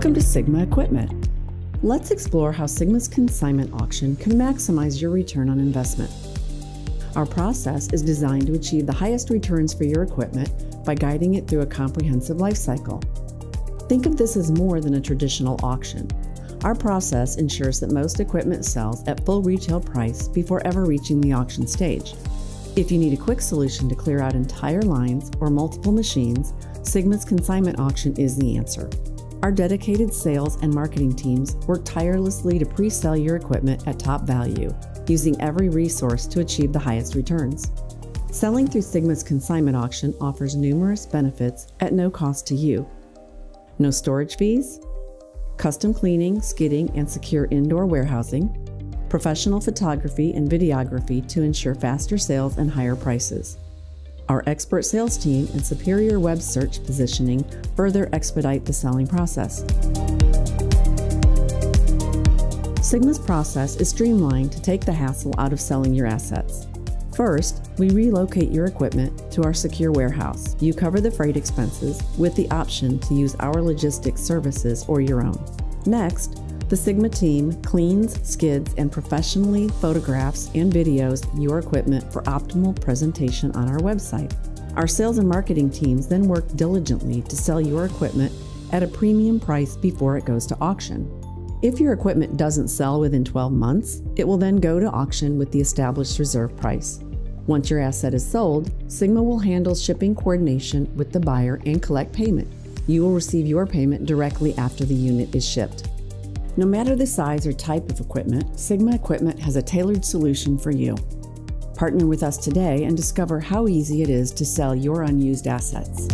Welcome to Sigma Equipment. Let's explore how Sigma's consignment auction can maximize your return on investment. Our process is designed to achieve the highest returns for your equipment by guiding it through a comprehensive life cycle. Think of this as more than a traditional auction. Our process ensures that most equipment sells at full retail price before ever reaching the auction stage. If you need a quick solution to clear out entire lines or multiple machines, Sigma's consignment auction is the answer. Our dedicated sales and marketing teams work tirelessly to pre-sell your equipment at top value, using every resource to achieve the highest returns. Selling through Sigma's consignment auction offers numerous benefits at no cost to you. No storage fees, custom cleaning, skidding, and secure indoor warehousing, professional photography and videography to ensure faster sales and higher prices. Our expert sales team and superior web search positioning further expedite the selling process. Sigma's process is streamlined to take the hassle out of selling your assets. First, we relocate your equipment to our secure warehouse. You cover the freight expenses with the option to use our logistics services or your own. Next, the Sigma team cleans, skids, and professionally photographs and videos your equipment for optimal presentation on our website. Our sales and marketing teams then work diligently to sell your equipment at a premium price before it goes to auction. If your equipment doesn't sell within 12 months, it will then go to auction with the established reserve price. Once your asset is sold, Sigma will handle shipping coordination with the buyer and collect payment. You will receive your payment directly after the unit is shipped. No matter the size or type of equipment, Sigma Equipment has a tailored solution for you. Partner with us today and discover how easy it is to sell your unused assets.